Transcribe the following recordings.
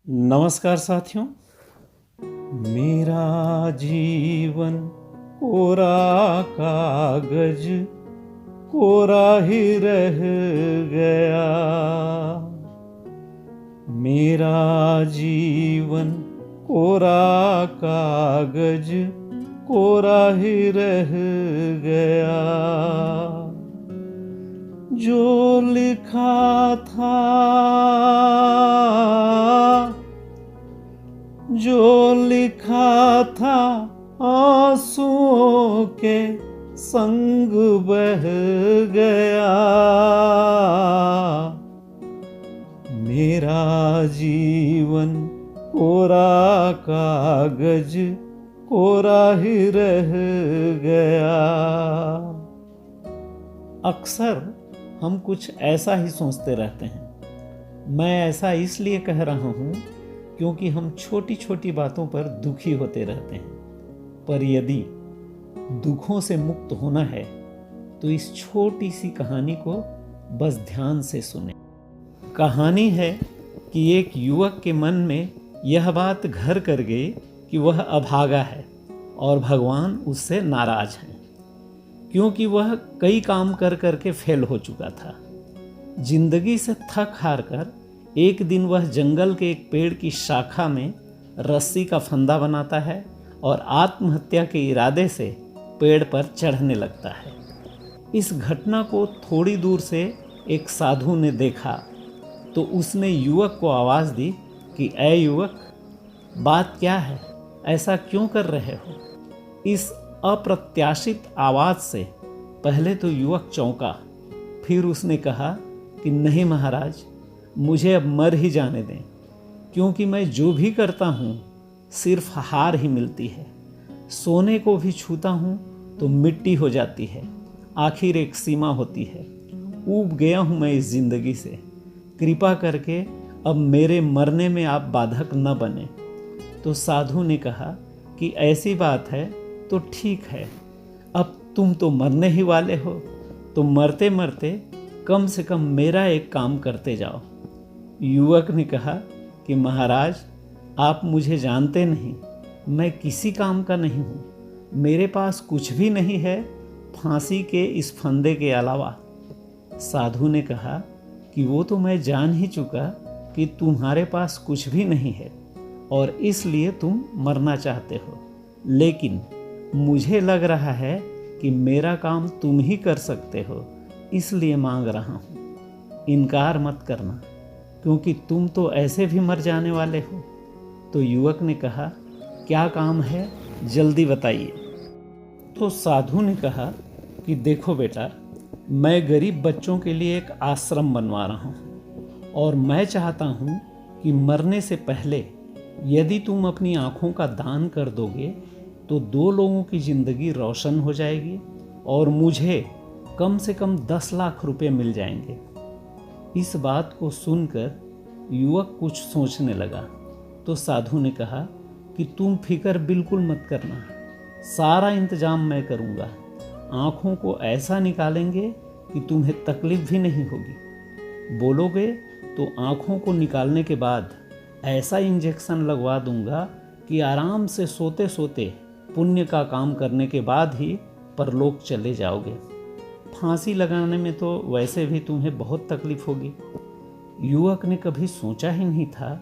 नमस्कार साथियों। मेरा जीवन कोरा कागज कोरा ही रह गया। मेरा जीवन कोरा कागज कोरा ही रह गया। जो लिखा था आंसुओं के संग बह गया। मेरा जीवन कोरा कागज कोरा ही रह गया। अक्सर हम कुछ ऐसा ही सोचते रहते हैं। मैं ऐसा इसलिए कह रहा हूँ क्योंकि हम छोटी छोटी बातों पर दुखी होते रहते हैं। पर यदि दुखों से मुक्त होना है तो इस छोटी सी कहानी को बस ध्यान से सुने। कहानी है कि एक युवक के मन में यह बात घर कर गई कि वह अभागा है और भगवान उससे नाराज हैं, क्योंकि वह कई काम कर करके फेल हो चुका था। जिंदगी से थक हार कर एक दिन वह जंगल के एक पेड़ की शाखा में रस्सी का फंदा बनाता है और आत्महत्या के इरादे से पेड़ पर चढ़ने लगता है। इस घटना को थोड़ी दूर से एक साधु ने देखा तो उसने युवक को आवाज़ दी कि ऐ युवक, बात क्या है, ऐसा क्यों कर रहे हो? इस अप्रत्याशित आवाज़ से पहले तो युवक चौंका, फिर उसने कहा कि नहीं महाराज, मुझे अब मर ही जाने दें, क्योंकि मैं जो भी करता हूँ सिर्फ हार ही मिलती है। सोने को भी छूता हूँ तो मिट्टी हो जाती है। आखिर एक सीमा होती है। ऊब गया हूँ मैं इस ज़िंदगी से। कृपा करके अब मेरे मरने में आप बाधक न बने। तो साधु ने कहा कि ऐसी बात है तो ठीक है, अब तुम तो मरने ही वाले हो, तो मरते मरते कम से कम मेरा एक काम करते जाओ। युवक ने कहा कि महाराज, आप मुझे जानते नहीं, मैं किसी काम का नहीं हूँ, मेरे पास कुछ भी नहीं है फांसी के इस फंदे के अलावा। साधु ने कहा कि वो तो मैं जान ही चुका कि तुम्हारे पास कुछ भी नहीं है और इसलिए तुम मरना चाहते हो, लेकिन मुझे लग रहा है कि मेरा काम तुम ही कर सकते हो, इसलिए मांग रहा हूँ। इनकार मत करना, क्योंकि तुम तो ऐसे भी मर जाने वाले हो। तो युवक ने कहा, क्या काम है, जल्दी बताइए। तो साधु ने कहा कि देखो बेटा, मैं गरीब बच्चों के लिए एक आश्रम बनवा रहा हूँ और मैं चाहता हूँ कि मरने से पहले यदि तुम अपनी आँखों का दान कर दोगे तो 2 लोगों की ज़िंदगी रोशन हो जाएगी और मुझे कम से कम 10 लाख रुपए मिल जाएंगे। इस बात को सुनकर युवक कुछ सोचने लगा। तो साधु ने कहा कि तुम फिक्र बिल्कुल मत करना, सारा इंतजाम मैं करूँगा। आँखों को ऐसा निकालेंगे कि तुम्हें तकलीफ भी नहीं होगी। बोलोगे तो आँखों को निकालने के बाद ऐसा इंजेक्शन लगवा दूंगा कि आराम से सोते सोते पुण्य का काम करने के बाद ही परलोक चले जाओगे। फांसी लगाने में तो वैसे भी तुम्हें बहुत तकलीफ होगी। युवक ने कभी सोचा ही नहीं था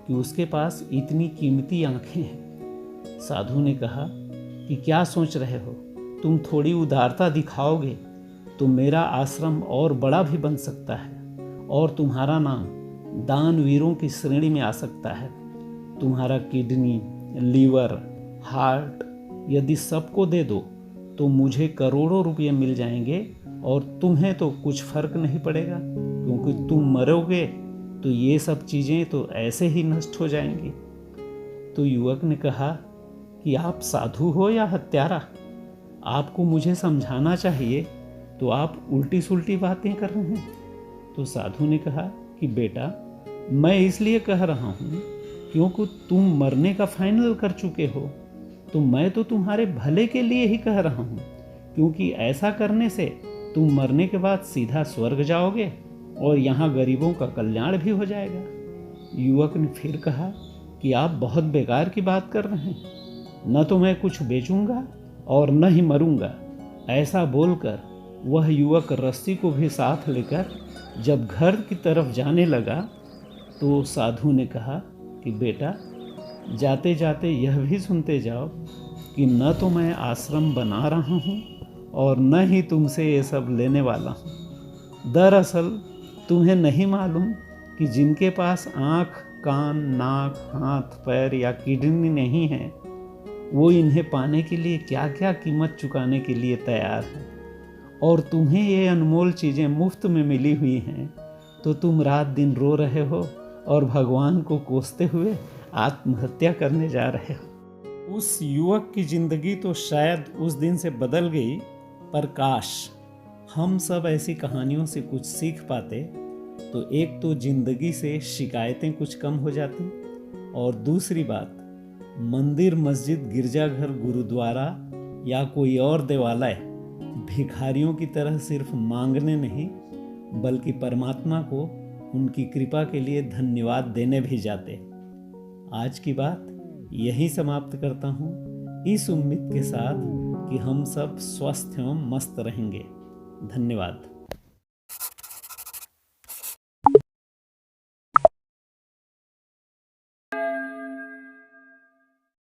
कि उसके पास इतनी कीमती आंखें हैं। साधु ने कहा कि क्या सोच रहे हो, तुम थोड़ी उदारता दिखाओगे तो मेरा आश्रम और बड़ा भी बन सकता है और तुम्हारा नाम दानवीरों की श्रेणी में आ सकता है। तुम्हारा किडनी, लीवर, हार्ट यदि सबको दे दो तो मुझे करोड़ों रुपये मिल जाएंगे और तुम्हें तो कुछ फर्क नहीं पड़ेगा, क्योंकि तुम मरोगे तो ये सब चीज़ें तो ऐसे ही नष्ट हो जाएंगी। तो युवक ने कहा कि आप साधु हो या हत्यारा, आपको मुझे समझाना चाहिए, तो आप उल्टी सुल्टी बातें कर रहे हैं। तो साधु ने कहा कि बेटा, मैं इसलिए कह रहा हूँ क्योंकि तुम मरने का फाइनल कर चुके हो, तो मैं तो तुम्हारे भले के लिए ही कह रहा हूँ, क्योंकि ऐसा करने से तुम मरने के बाद सीधा स्वर्ग जाओगे और यहाँ गरीबों का कल्याण भी हो जाएगा। युवक ने फिर कहा कि आप बहुत बेकार की बात कर रहे हैं, न तो मैं कुछ बेचूंगा और न ही मरूंगा। ऐसा बोलकर वह युवक रस्सी को भी साथ लेकर जब घर की तरफ जाने लगा तो साधु ने कहा कि बेटा, जाते जाते यह भी सुनते जाओ कि न तो मैं आश्रम बना रहा हूँ और न ही तुमसे ये सब लेने वाला हूँ। दरअसल तुम्हें नहीं मालूम कि जिनके पास आँख, कान, नाक, हाथ, पैर या किडनी नहीं है, वो इन्हें पाने के लिए क्या क्या कीमत चुकाने के लिए तैयार है। और तुम्हें ये अनमोल चीज़ें मुफ्त में मिली हुई हैं, तो तुम रात दिन रो रहे हो और भगवान को कोसते हुए आत्महत्या करने जा रहे हो। उस युवक की जिंदगी तो शायद उस दिन से बदल गई, पर काश हम सब ऐसी कहानियों से कुछ सीख पाते तो एक तो जिंदगी से शिकायतें कुछ कम हो जाती, और दूसरी बात, मंदिर, मस्जिद, गिरजाघर, गुरुद्वारा या कोई और देवालय भिखारियों की तरह सिर्फ मांगने नहीं, बल्कि परमात्मा को उनकी कृपा के लिए धन्यवाद देने भी जाते। आज की बात यही समाप्त करता हूँ, इस उम्मीद के साथ कि हम सब स्वस्थ एवं मस्त रहेंगे। धन्यवाद।